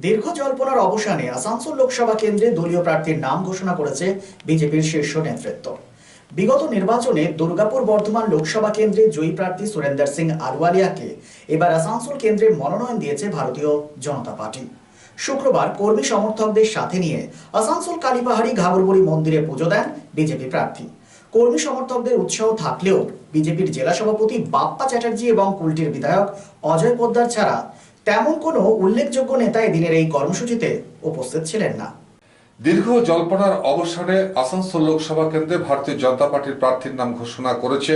দীর্ঘ জল্পনার অবসানে আসানসোল লোকসভা কেন্দ্রে দলীয় প্রার্থীর নাম ঘোষণা করেছে বিজেপির শীর্ষ নেতৃত্ব। বিগত নির্বাচনে দুর্গাপুর বর্ধমান লোকসভা কেন্দ্রে জয়ী প্রার্থী সুরেন্দর সিং আলওয়ালিয়াকে এবার আসানসোল কেন্দ্রে মনোনয়ন দিয়েছে ভারতীয় জনতা পার্টি। শুক্রবার কর্মী সমর্থকদের সাথে নিয়ে আসানসোল কালীপাহাড়ি ঘাগরবুড়ি মন্দিরে পুজো দেন বিজেপি প্রার্থী। কর্মী সমর্থকদের উৎসাহ থাকলেও বিজেপির জেলা সভাপতি বাপ্পা চ্যাটার্জি এবং কুলটির বিধায়ক অজয় পোদ্দার ছাড়া তেমন কোনো উল্লেখযোগ্য নেতা এদিনের এই কর্মসূচিতে উপস্থিত ছিলেন না। দীর্ঘ জল্পনার অবসানে আসানসোল লোকসভা কেন্দ্রে ভারতীয় জনতা পার্টির প্রার্থীর নাম ঘোষণা করেছে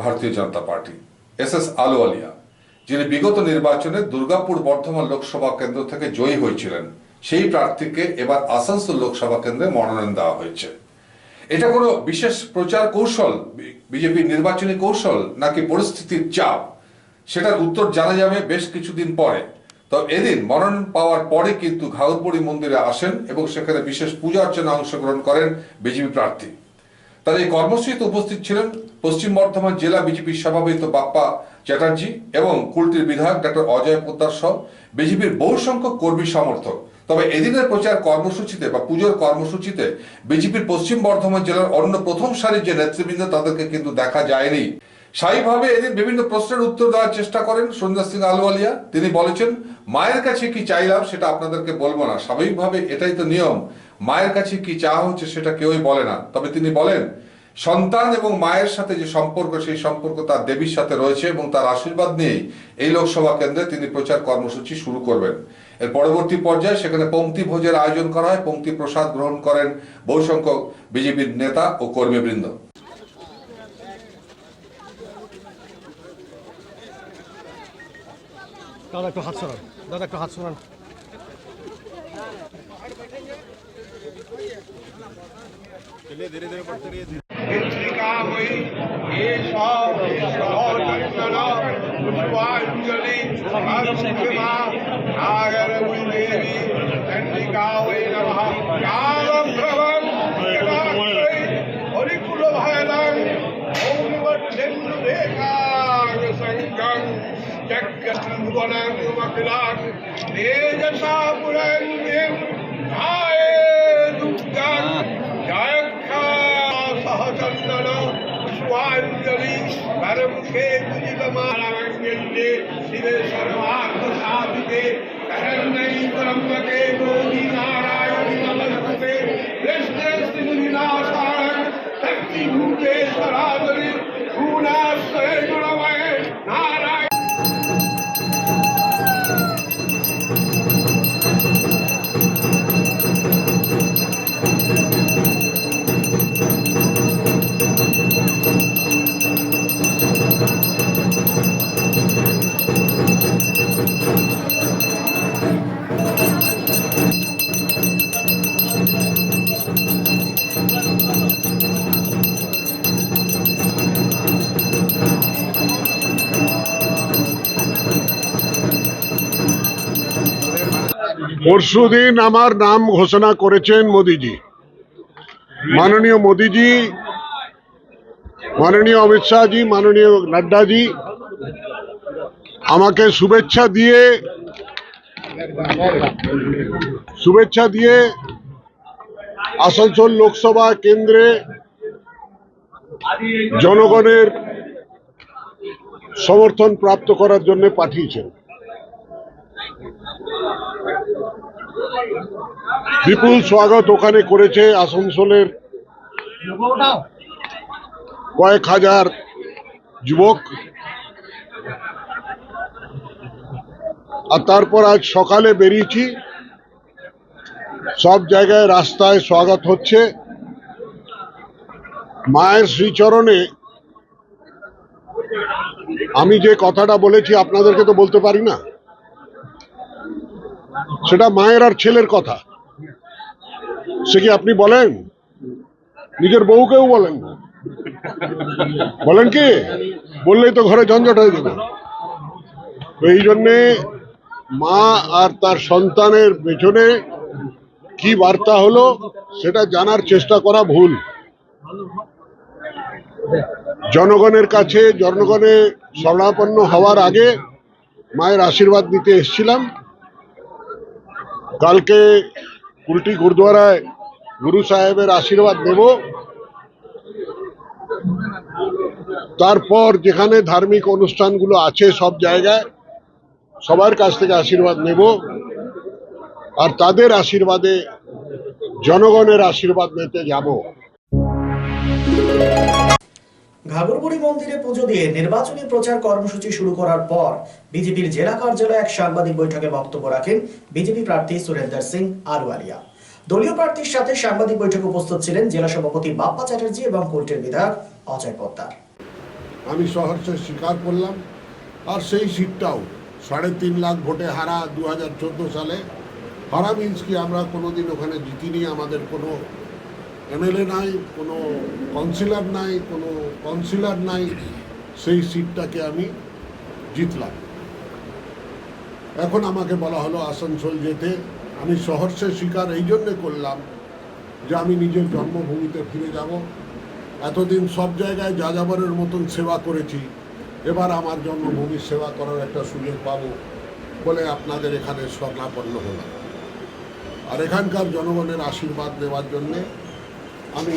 ভারতীয় জনতা পার্টি। এস আলওয়ালিয়া, যিনি বিগত নির্বাচনে দুর্গাপুর বর্ধমান লোকসভা কেন্দ্র থেকে জয়ী হয়েছিলেন, সেই প্রার্থীকে এবার আসানসোল লোকসভা কেন্দ্রে মনোনয়ন দেওয়া হয়েছে। এটা কোনো বিশেষ প্রচার কৌশল, বিজেপির নির্বাচনী কৌশল, নাকি পরিস্থিতির চাপ, সেটার উত্তর জানা যাবে বেশ কিছুদিন পরে। তো এদিন মনোনয়ন পাওয়ার পরে কিন্তু ঘাগরবুড়ি মন্দিরে আসেন এবং সেখানে বিশেষ পূজা অর্চনা অংশগ্রহণ করেন বিজেপি প্রার্থী। তার এই কর্মসূচিতে উপস্থিত ছিলেন পশ্চিম বর্ধমান জেলা বিজেপির সভাপতি বাপ্পা চ্যাটার্জি এবং কুলটির বিধায়ক ডক্টর অজয় পোদ্দার সহ বিজেপির বহু সংখ্যক কর্মী সমর্থক। তবে এদিনের প্রচার কর্মসূচিতে বা পুজোর কর্মসূচিতে বিজেপির পশ্চিম বর্ধমান জেলার অন্য প্রথম সারির যে নেতৃবৃন্দ তাদেরকে কিন্তু দেখা যায়নি। স্থায়ীভাবে এদিন বিভিন্ন প্রশ্নের উত্তর দেওয়ার চেষ্টা করেন সুরেন্দর সিং আলওয়ালিয়া। তিনি বলেছেন, মায়ের কাছে কি চাইলাম সেটা আপনাদেরকে বলবো না, স্বাভাবিকভাবে এটাই তো নিয়ম, মায়ের কাছে কি চাওয়া হচ্ছে সেটা কেউই বলে না। তবে তিনি বলেন, সন্তান এবং মায়ের সাথে যে সম্পর্ক, সেই সম্পর্ক তার দেবীর সাথে রয়েছে এবং তার আশীর্বাদ নিয়েই এই লোকসভা কেন্দ্রে তিনি প্রচার কর্মসূচি শুরু করবেন। এর পরবর্তী পর্যায়ে সেখানে পংক্তি ভোজের আয়োজন করা হয়। পংক্তি প্রসাদ গ্রহণ করেন বহু সংখ্যক বিজেপির নেতা ও কর্মীবৃন্দ। দাদা একটু হাত সরান, দাদা একটু হাত সরান। ধীরে ধীরে পড়তে রহিए। পরশুদিন আমার নাম ঘোষণা করেছেন মোদিজি। মাননীয় মোদিজি, মাননীয় অমিত শাহজি, মাননীয় নাড্ডাজি আমাকে শুভেচ্ছা দিয়ে আসানসোল লোকসভা কেন্দ্রে জনগণের সমর্থন প্রাপ্ত করার জন্য পাঠিয়েছেন। বিপুল স্বাগত ওখানে করেছে আসানসোলের কয়েক হাজার যুবক। আর তারপর আজ সকালে বেরিয়েছি, সব জায়গায় রাস্তায় স্বাগত হচ্ছে। মায়ের শ্রীচরণে আমি যে কথাটা বলেছি আপনাদেরকে তো বলতে পারি না, সেটা মায়ের আর ছেলের কথা। সে কি আপনি বলেন? নিজের বউকেও বলেন, বলেন কি? বললেই তো ঘরে ঝঞ্ঝট হয়ে যাবে। এই জন্যে মা আর তার সন্তানের পেছনে কি বার্তা হলো সেটা জানার চেষ্টা করা ভুল। জনগণের কাছে, জনগণে শরণাপন্ন হওয়ার আগে মায়ের আশীর্বাদ নিতে এসেছিলাম। কালকে কুলটি গুরুদ্বারায় গুরু সাহেবের আশীর্বাদ নেব, তারপর যেখানে ধার্মিক অনুষ্ঠানগুলো আছে সব জায়গায় সবার কাছ থেকে আশীর্বাদ নেব, আর তাদের আশীর্বাদে জনগণের আশীর্বাদ নিতে যাব। ঘাগরবুড়ি মন্দিরে পুজো দিয়ে নির্বাচনী প্রচার কর্মসূচি শুরু করার পর বিজেপির জেলা কার্যালয়ে এক সাংবাদিক বৈঠকে বক্তব্য রাখেন বিজেপি প্রার্থী সুরেন্দর সিং আলওয়ালিয়া। দলীয় প্রার্থীর সাথে সাংবাদিক বৈঠকে উপস্থিত ছিলেন জেলা সভাপতি বাপ্পা চ্যাটার্জি এবং কুলটির বিধায়ক অজয় পোদ্দার। আমি সহর্ষে স্বীকার করলাম, আর সেই সিটটাও 3.5 লাখ ভোটে হারা 2014 সালে হারা মিন্স কি আমরা কোনোদিন ওখানে জিতিনি। আমাদের কোনো এমএলএ নাই, কোনো কাউন্সিলর নাই, সেই সিটটাকে আমি জিতলাম। এখন আমাকে বলা হলো আসানসোল যেতে। আমি সহর্ষে স্বীকার এই জন্যে করলাম যে আমি নিজের জন্মভূমিতে ফিরে যাব। এতদিন সব জায়গায় যাযাবরের মতন সেবা করেছি, এবার আমার জন্মভূমির সেবা করার একটা সুযোগ পাবো বলে আপনাদের এখানে স্বর্ণাপন্ন হলাম। আর এখানকার জনগণের আশীর্বাদ নেওয়ার জন্যে আমি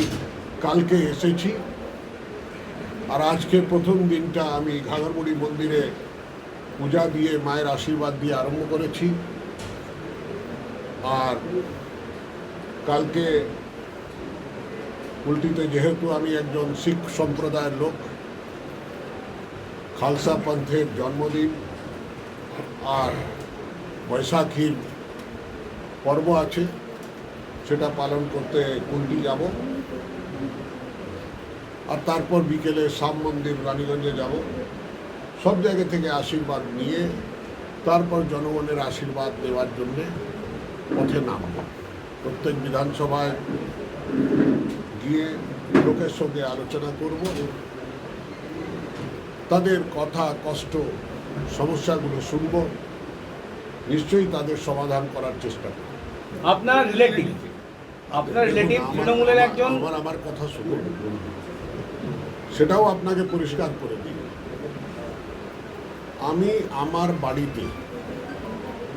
কালকে এসেছি। আর আজকে প্রথম দিনটা আমি ঘাগরবুড়ি মন্দিরে পূজা দিয়ে মায়ের আশীর্বাদ দিয়ে আরম্ভ করেছি। আর কালকে কুলটিতে যেহেতু আমি একজন শিখ সম্প্রদায়ের লোক, খালসা পন্থের জন্মদিন আর বৈশাখীর পর্ব আছে, সেটা পালন করতে কুলটি যাব। আর তারপর বিকেলে শ্যাম মন্দির রানীগঞ্জে যাব। সব জায়গা থেকে আশীর্বাদ নিয়ে তারপর জনগণের আশীর্বাদ দেওয়ার জন্যে পথে নামব। প্রত্যেক বিধানসভায় গিয়ে লোকের সঙ্গে আলোচনা করব, তাদের কথা, কষ্ট, সমস্যাগুলো শুনব, নিশ্চয়ই তাদের সমাধান করার চেষ্টা করব। আপনার রিলেটিভ তৃণমূলের একজন, আমার কথা শুনুন, সেটাও আপনাকে পরিষ্কার করে দিই। আমি আমার বাড়িতে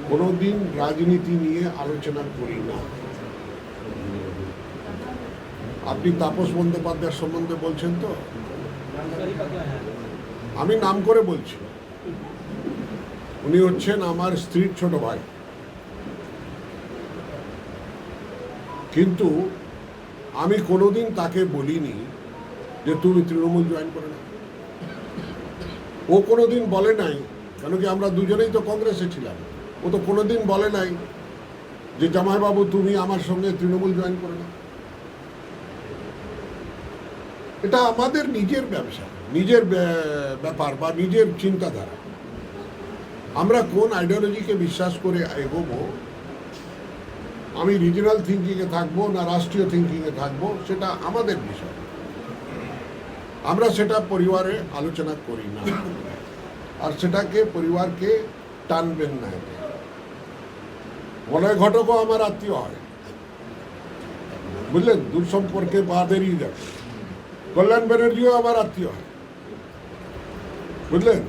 কোনোদিন রাজনীতি নিয়ে আলোচনা করি না। আপনি তাপস বন্দ্যোপাধ্যায়ের সম্বন্ধে বলছেন তো, আমি নাম করে বলছি, উনি হচ্ছেন আমার স্ত্রীর ছোট ভাই। কিন্তু আমি কোনোদিন তাকে বলিনি যে তুমি তৃণমূল জয়েন করে না। ও কোনোদিন বলে নাই, কেন কি আমরা দুজনেই তো কংগ্রেসে ছিলাম। ও তো কোনোদিন বলে নাই যে জামাইবাবু তুমি আমার সঙ্গে তৃণমূল জয়েন করে না। এটা আমাদের নিজের ব্যবসা, নিজের ব্যাপার বা নিজের চিন্তাধারা। আমরা কোন আইডিওলজিকে বিশ্বাস করে এগোবো, আমি রিজিনাল থিঙ্কিংয়ে থাকবো না রাষ্ট্রীয় থিঙ্কিংয়ে থাকবো, সেটা আমাদের বিষয়। আমরা সেটা পরিবারে আলোচনা করি না, আর সেটাকে পরিবারকে টানবেন না। বলয় ঘটকও আমার আত্মীয় হয়, বুঝলেন, দূর সম্পর্কে বাদেরই যাবে। কল্যাণ ব্যানার্জিও আমার আত্মীয় হয়, বুঝলেন।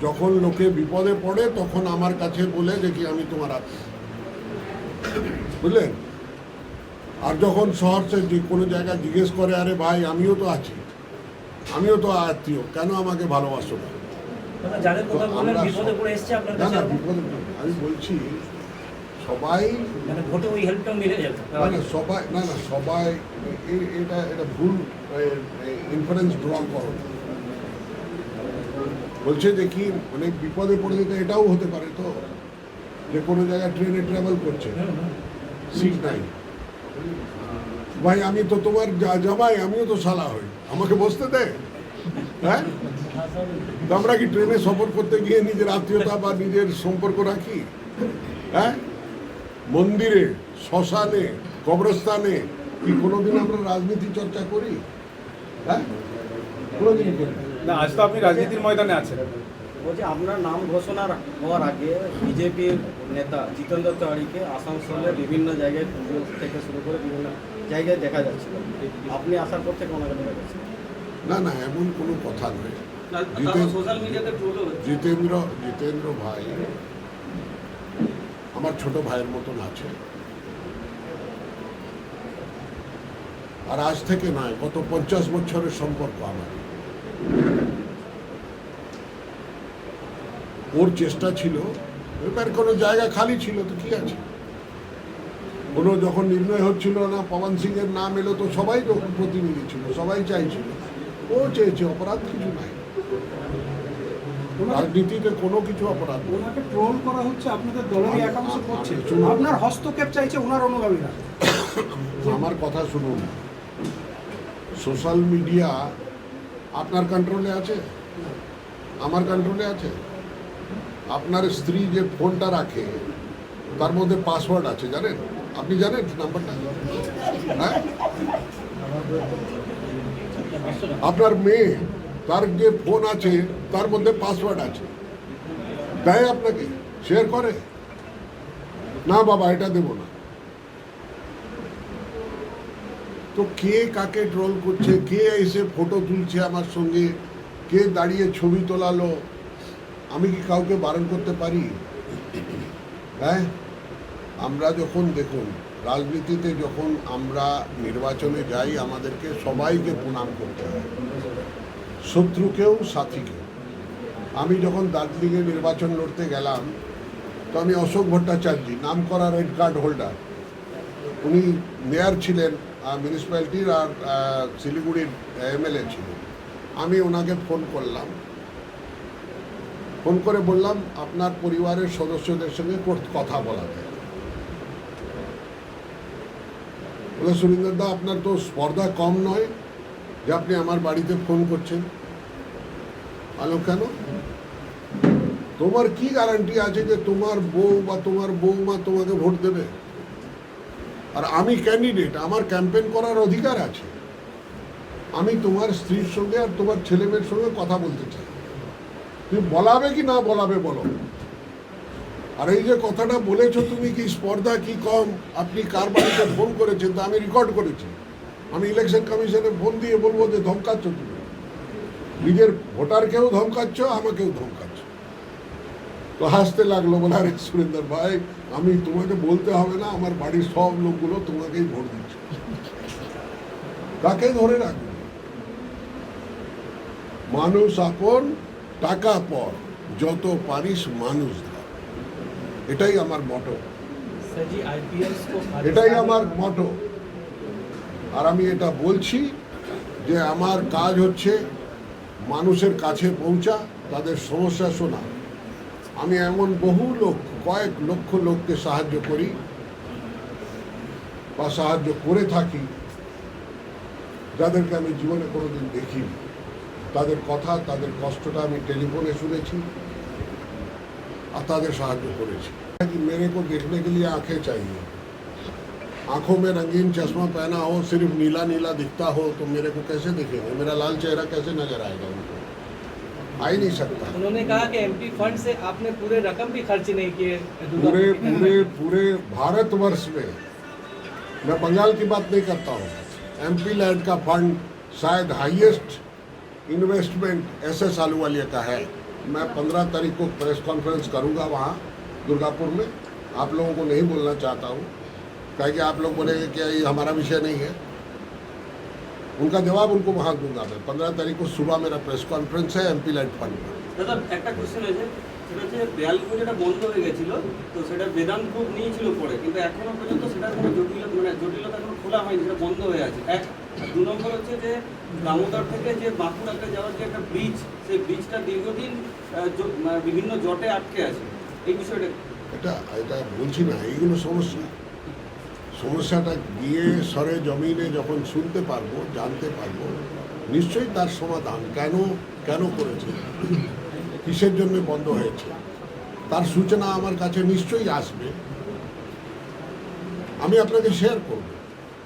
যখন লোকে বিপদে পড়ে তখন আমার কাছে বলে দেখি আমি তোমার আত্মীয়, বুঝলেন। আর যখন শহরে যে কোনো জায়গায় জিজ্ঞেস করে, আরে ভাই আমিও তো আছি, আমিও তো আত্মীয়, কেন আমাকে ভালোবাসো না? না না, বিপদে আমি বলছি সবাই সবাই না না সবাই এটা ভুল ইনফারেন্স ড্র করো। বলছে যে কি অনেক বিপদে পড়ে যেতে, এটাও হতে পারে তো যে কোনো জায়গায় ট্রেনে ট্রাভেল করছে, সিট নাই, ভাই আমি তো তোমার জামাই, আমিও তো শালা হই, আমাকে বসতে দে। হ্যাঁ, তো আমরা কি ট্রেনে সফর করতে গিয়ে নিজের আত্মীয়তা বা নিজের সম্পর্ক রাখি? হ্যাঁ, মন্দিরে, শ্মশানে, কবরস্থানে কি কোনোদিন আমরা রাজনীতি চর্চা করি? হ্যাঁ, কোনোদিন করি না। আজ তো আপনি রাজনীতির ময়দানে আছেন। বলছি আপনার নাম ঘোষণা হওয়ার আগে বিজেপির নেতা জিতেন্দ্র তিওয়ারিকে আসানসোলে বিভিন্ন জায়গায় পুজো থেকে শুরু করে বিভিন্ন জায়গায় দেখা যাচ্ছিল, আপনি আসার পর থেকে ওনাকে দেখা যাচ্ছে? না না, এমন কোনো কথা নয়। জিতেন্দ্র ভাই আমার ছোট ভাইয়ের মতন আছে। আর আজ থেকে নয়, গত 50 বছরের সম্পর্ক আমার। ওর চেষ্টা ছিল, এবার কোনো জায়গা খালি ছিল তো কি আছে, কোনো যখন নির্ণয় হচ্ছিল না, পবন সিং এর নাম এলো তো সবাই তো প্রতিনিধি ছিল, সবাই চাইছিল, ও চেয়েছে, অপরাধ কিছু নাই, রাজনীতিতে কোনো কিছু অপরাধ নেই। ওনাকে ট্রোল করা হচ্ছে, আপনাদের দলেরই একাংশ করছে, আপনার হস্তক্ষেপ চাইছে ওনার অনুগামীরা। আমার কথা শুনুন, সোশ্যাল মিডিয়া আপনার কন্ট্রোলে আছে, আমার কন্ট্রোলে আছে। আপনার স্ত্রী যে ফোনটা রাখে তার মধ্যে পাসওয়ার্ড আছে, জানেন? আপনি জানেন নাম্বারটা? হ্যাঁ, আপনার মেয়ে তার যে ফোন আছে তার মধ্যে পাসওয়ার্ড আছে, দেয় আপনাকে, শেয়ার করে না, বাবা এটা দেব না। তো কে কাকে ট্রোল করছে, কে এসে ফটো তুলছে আমার সঙ্গে, কে দাঁড়িয়ে ছবি তোলালো, আমি কি কাউকে বারণ করতে পারি? হ্যাঁ, আমরা যখন দেখুন রাজনীতিতে যখন আমরা নির্বাচনে যাই, আমাদেরকে সবাইকে প্রণাম করতে হয়, শত্রুকেও সাথীকেও। আমি যখন দার্জিলিংয়ে নির্বাচন লড়তে গেলাম, তো আমি অশোক ভট্টাচার্য, নাম করা রেড কার্ড হোল্ডার, উনি মেয়র ছিলেন মিউনিসিপ্যালিটির আর শিলিগুড়ির এমএলএ ছিলেন। আমি ওনাকে ফোন করলাম, ফোন করে বললাম আপনার পরিবারের সদস্যদের সঙ্গে কথা বলাতে। বলে সুরিন্দর দা, আপনার তো স্পর্ধা কম নয় যে আপনি আমার বাড়িতে ফোন করছেন। আলো কেন? তোমার কি গ্যারান্টি আছে যে তোমার বউ বা তোমার বউমা তোমাকে ভোট দেবে? আর আমি ক্যান্ডিডেট, আমার ক্যাম্পেইন করার অধিকার আছে। আমি তোমার স্ত্রীর সঙ্গে আর তোমার ছেলে মেয়ের সঙ্গে কথা বলতে চাই, তুমি বলাবে কি না বলাবে বলো। আর এই যে কথাটা বলেছো তুমি, কি স্পর্ধা কি কম, আপনি কার বাড়িতে ফোন করেছেন, তো আমি রেকর্ড করেছি। আমি ইলেকশন কমিশনে ফোন দিয়ে বলবো যে ধমকাচ্ছ তুমি, নিজের ভোটারকেও ধমকাচ্ছ, আমাকেও ধমকাচ্ছ। তো হাসতে লাগলো, বলে আরে সুরেন্দর ভাই, আমি তোমাকে বলতে হবে না, আমার বাড়ির সব লোকগুলো তোমাকেই ভোট দিচ্ছে, কাকে ধরে রাখবে? মানুষ আপন, টাকা পর, যত পারিস মানুষ ধর, এটাই আমার মটো, এটাই আমার মটো। আর আমি এটা বলছি যে আমার কাজ হচ্ছে মানুষের কাছে পৌঁছা, তাদের সমস্যা শোনা। আমি এমন বহু লোক, কয়েক লক্ষ লোককে সাহায্য করি বা সাহায্য করে থাকি, যাদেরকে আমি জীবনে কোনোদিন দেখিনি। তাদের কথা, তাদের কষ্টটা আমি টেলিফোনে শুনেছি আর তাদের সাহায্য করেছি। मेरे को देखने के लिए आंखें चाहिए, आंखों में रंगीन चश्मा पहना हो, सिर्फ नीला नीला दिखता हो, तो मेरे को कैसे दिखेंगे? मेरा लाल चेहरा कैसे नजर आएगा उनको? आ ही नहीं सकता। उन्होंने कहा कि एमपी फंड से आपने पूरे रकम भी खर्च नहीं किए। पूरे पूरे पूरे भारतवर्ष में, मैं बंगाल की बात नहीं करता हूँ, एमपी लैंड का फंड शायद हाईएस्ट इन्वेस्टमेंट एसएस आलूवालिया का है। मैं 15 तारीख को प्रेस कॉन्फ्रेंस करूँगा वहाँ दुर्गापुर में। आप लोगों को नहीं बोलना चाहता हूँ, क्या कि आप लोग बोलेंगे कि ये हमारा विषय नहीं है। उनका जवाब उनको वहाँ दूंगा मैं। 15 तारीख को सुबह मेरा प्रेस कॉन्फ्रेंस है एमपी लैंड फंड पर। দাদা একটা কোশ্চেন হয়েছে, সেটা হচ্ছে বেয়ালপুর যেটা বন্ধ হয়ে গেছিল, তো সেটা বেদান্ত গ্রুপ নিয়েছিল পরে, কিন্তু এখনো পর্যন্ত সেটার কোনো জটিলতা কোনো খোলা হয়নি, সেটা বন্ধ হয়ে আছে। এক, আর 2 নম্বর হচ্ছে যে দামোদর থেকে যে বাঁকুড়াতে যাওয়ার যে একটা ব্রিজ, সেই ব্রিজটা দীর্ঘদিন বিভিন্ন জটে আটকে আছে, এই বিষয়টা এটা বলছি না, এইগুলো সমস্যাটা গিয়ে সরে জমিনে যখন শুনতে পারবো, জানতে পারবো, নিশ্চয়ই তার সমাধান কেন করেছে, কিসের জন্য বন্ধ হয়েছে, তার সূচনা আমার কাছে নিশ্চয়ই আসবে। আমি আপনাকে শেয়ার করব,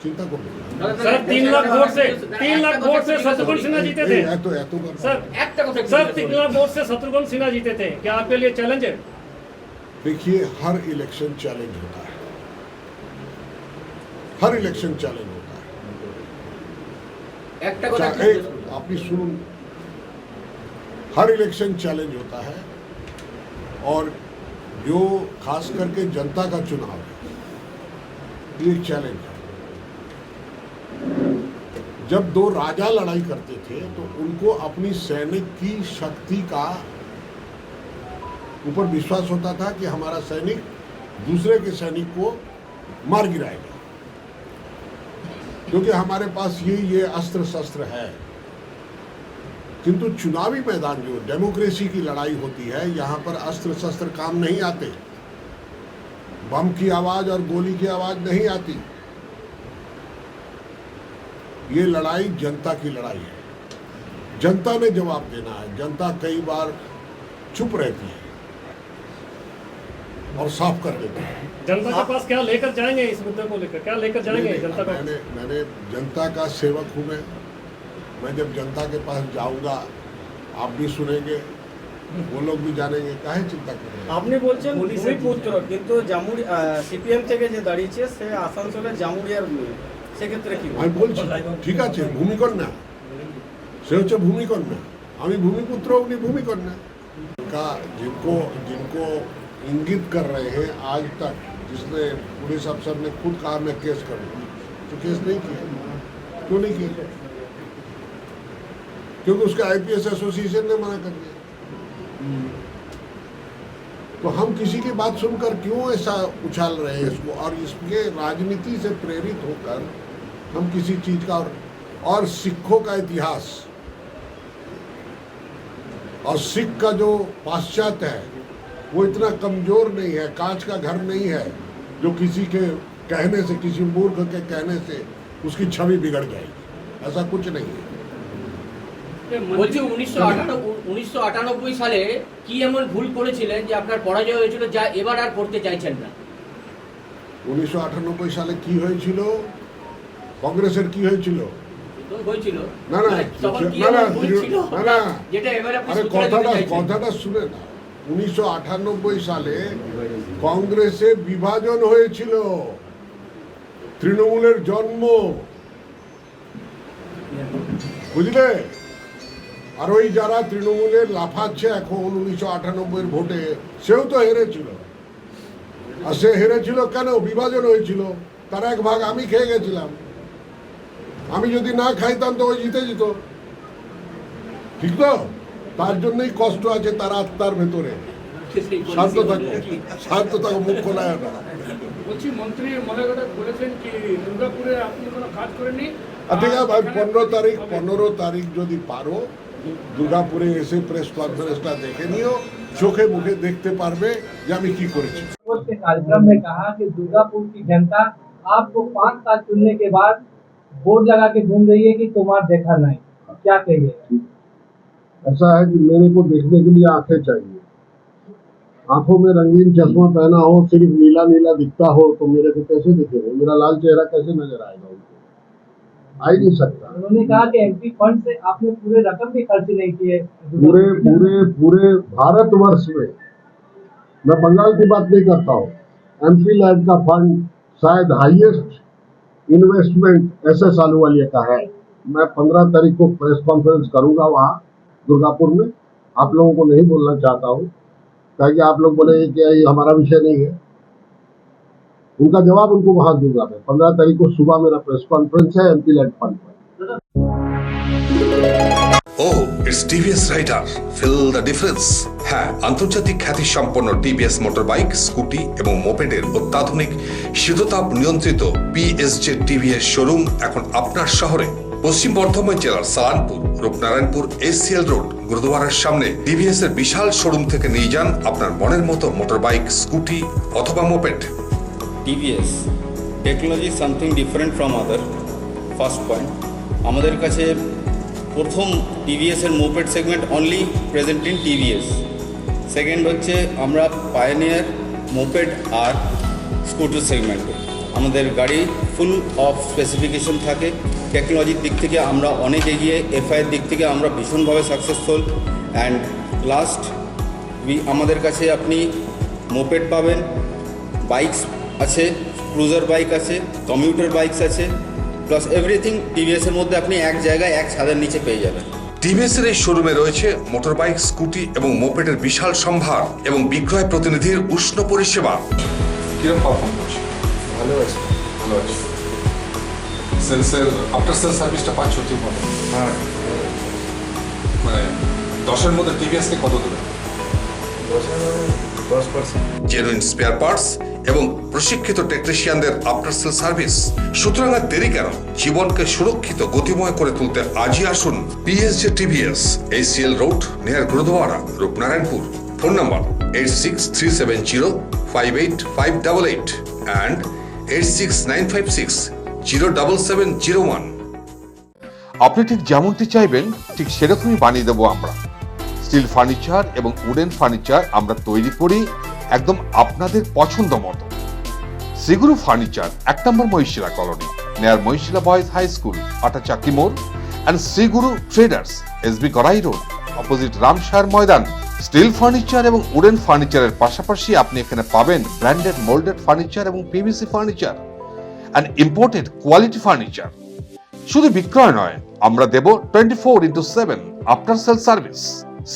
চিন্তা করবেন না। सर 3 लाख वोट से शत्रुघ्न सिन्हा जीते थे। এত सर 3 लाख वोट से शत्रुघ्न सिन्हा जीते थे, क्या आपके लिए चैलेंज है? देखिए, हर इलेक्शन चैलेंज होता है, हर इलेक्शन चैलेंज होता है। आप सुन, हर इलेक्शन चैलेंज होता है और जो खास करके जनता का चुनाव है, ये चैलेंज है। जब दो राजा लड़ाई करते थे तो उनको अपनी सैनिक की शक्ति का ऊपर विश्वास होता था कि हमारा सैनिक दूसरे के सैनिक को मार गिराएगा, क्योंकि हमारे पास ये अस्त्र शस्त्र है। किंतु चुनावी मैदान जो डेमोक्रेसी की लड़ाई होती है, यहाँ पर अस्त्र शस्त्र काम नहीं आते, बम की आवाज और गोली की आवाज नहीं आती। ये लड़ाई जनता की लड़ाई है, जनता ने जवाब देना है। जनता कई बार चुप रहती है और साफ कर देती है। जनता के पास क्या लेकर जाएंगे इस मुद्दे को लेकर, क्या लेकर जाएंगे जनता को? मैंने जनता का सेवक हूँ मैं जब जनता के पास जाऊंगा आप भी सुनेंगे, वो लोग भी जानेंगे, काहे चिंता करें। আপনি বলছেন ভূমিপুত্র, কিন্তু জামুড়ি সিপিএম থেকে যে দাঁড়িয়েছে সে আসানসোলের জামুড়িয়ার মেয়ে, সেক্ষেত্রে কি আমি বলছি ঠিক আছে, ভূমিকন্যা, সে হচ্ছে ভূমিকন্যা, আমি ভূমিপুত্র, উনি ভূমিকন্যা। का जिनको इंगित कर रहे हैं, आज तक जिसने पुलिस अफसर ने खुद कहा मैं केस करूँगा, तो केस नहीं किया। क्यों नहीं किया? क्योंकि उसका आईपीएस एसोसिएशन ने मना कर दिया। तो हम किसी की बात सुनकर क्यों ऐसा उछाल रहे हैं इसको, और इसके राजनीति से प्रेरित होकर हम किसी चीज का और सिखों का इतिहास और सिख का जो पाश्चात्य है वो इतना कमजोर नहीं है, कांच का घर नहीं है जो किसी के कहने से, किसी मूर्ख के कहने से उसकी छवि बिगड़ जाएगी। ऐसा कुछ नहीं है। বলছি 1998 সালে কি এমন ভুল করেছিলেন যে আপনার পরাজয় হয়েছিল, যা এবার আর করতে চাইছেন না? 1998 সালে কি হয়েছিল? কংগ্রেসের কি হয়েছিল? হয়েছিল না না তখন কি না না এমন ভুল ছিল না না, যেটা এবার আপনি আরে শুধরে দিতে চাইছেন? কথাটা শুনে না। 1998 সালে কংগ্রেসে বিভাজন হয়েছিল, তৃণমূলের জন্ম, বুঝলে? আর ওই যারা তৃণমূলের লাফাচ্ছে এখন 1998 ভোটে, সেও তো হেরেছিল। আর সে হেরেছিল কেন? বিভাজন হয়েছিল, তার এক ভাগ আমি খেয়ে গেছিলাম। আমি যদি না খাইতাম তো ওই জিতে যেত, ঠিক তো? তার জন্যই কষ্ট আছে তার আত্মার ভেতরে। শান্ত থাকো, মুখ খোলায় না। বলছি মন্ত্রী মনে বলেছেন কি দুর্গাপুরে আপনি কোনো কাজ করেননি? ঠিক আছে ভাই, 15 তারিখ যদি পারো দুর্গাপুরে এসে প্রেস কনফারেন্সটা দেখে নিও, চোখে মুখে দেখতে পারবে যে আমি কি করেছি। के कार्यक्रम में कहा कि दुर्गापुर की जनता आपको 5 साल चुनने के बाद बोर्ड लगा के घूम रही है कि तुम्हारा देखा नहीं, क्या कहिए? ऐसा है कि मेरे को देखने के लिए आंखें चाहिए। आंखों में रंगीन चश्मा पहना हो, सिर्फ नीला नीला दिखता हो तो मेरे को कैसे दिखेगा? मेरा लाल चेहरा कैसे नजर आएगा उनको? आ ही नहीं सकता। उन्होंने कहा कि एमपी फंड से आपने पूरे रकम भी खर्च नहीं किए। पूरे भारतवर्ष में, मैं बंगाल की बात नहीं करता हूँ, एमपी लैंड का फंड शायद हाईएस्ट इन्वेस्टमेंट एसएस आलूवालिया का है। मैं 15 तारीख को प्रेस कॉन्फ्रेंस करूंगा वहाँ दुर्गापुर में। आप लोगों को नहीं बोलना चाहता हूँ ताकि आप लोग बोले कि ये हमारा विषय नहीं है। उनका जवाब उनको वहां दूंगा मैं। 15 तारीख को सुबह मेरा प्रेस कॉन्फ्रेंस है एमपी लैंड फंड पर। Oh, it's TVS Rider. Feel the difference. হ্যাঁ, আন্তর্জাতিক খ্যাতি সম্পন্ন টিভিএস মোটরবাইক, স্কুটি এবং মোপেডের অত্যাধুনিক শীততাপ নিয়ন্ত্রিত পিএসজে টিভিএস শোরুম এখন আপনার শহরে। পশ্চিম বর্ধমান জেলার সালানপুর, রূপনারায়ণপুর এসসিএল রোড, গুরুদুয়ারার সামনে টিভিএস এর বিশাল শোরুম থেকে নিয়ে যান আপনার মনের মতো মোটরবাইক, স্কুটি অথবা moped. TVS technology something different from other. First point, আমাদের কাছে প্রথম টিভিএস এর moped segment only present in TVS. Second হচ্ছে আমরা পায়োনিয়ার মোপেড আর স্কুটার সেগমেন্টে আমাদের গাড়ি ফুল অফ স্পেসিফিকেশন থাকে। টেকনোলজির দিক থেকে আমরা অনেক এগিয়ে, এফআইয়ের দিক থেকে আমরা ভীষণভাবে সাকসেসফুল। অ্যান্ড লাস্ট, আমাদের কাছে আপনি মোপেড পাবেন, বাইকস আছে, ক্রুজার বাইক আছে, কমিউটার বাইকস আছে, প্লাস এভরিথিং টিভিএসের মধ্যে আপনি এক জায়গায় এক ছাদের নিচে পেয়ে যাবেন। টিভিএস এর এই শোরুমে রয়েছে মোটরবাইক, স্কুটি এবং মোপেডের বিশাল সম্ভার এবং বিক্রয় প্রতিনিধির উষ্ণ পরিষেবা। কিরকম পারফর্ম করছে? ভালো আছে। ভালো আছে। সেলসের আফটার সেল সার্ভিসটা পাচ্ছ ঠিক মতো? হ্যাঁ, মানে 10-এর মধ্যে টিভিএসকে কত দেবে? 10%। জেনুইন স্পেয়ার পার্টস এবং প্রশিক্ষিত টেকনিশিয়ানদের আফটার সেল সার্ভিস। সুতরাং আর দেরি কেন? জীবনকে সুরক্ষিত গতিময় করে তুলতে আজই আসুন PSJ TVS, ACL road, near Gurudwara, Rupnarayanpur. Phone number 8637058588 and 86956077001। আপনি ঠিক যেমনটি চাইবেন ঠিক সেরকমই বানিয়ে দেবো আমরা। স্টিল ফার্নিচার এবং উডেন ফার্নিচার আমরা তৈরি করি একদম আপনাদের পছন্দ মতো। শ্রীগুরু ফার্নিচার 1 নম্বর Mahishila colony, near Mahishila boys high school, Atachaki মোড়, and Shriguru traders, SB Garai road, opposite Ramshar ময়দান। স্টিল ফার্নিচার এবং উডেন ফার্নিচারের পাশাপাশি আপনি এখানে পাবেন ব্র্যান্ডেড মোল্ডেড ফার্নিচার এবং PVC furniture and imported quality furniture. শুধু বিক্রয় নয়, আমরা দেব 24/7 after sale service.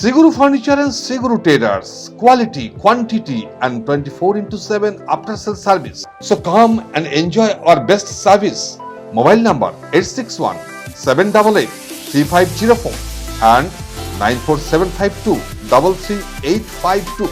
Siguru Furniture and Siguru Traders, quality, quantity and 24/7 after sale service. So come and enjoy our best service. Mobile number 861-788-3504 and 94752-33852.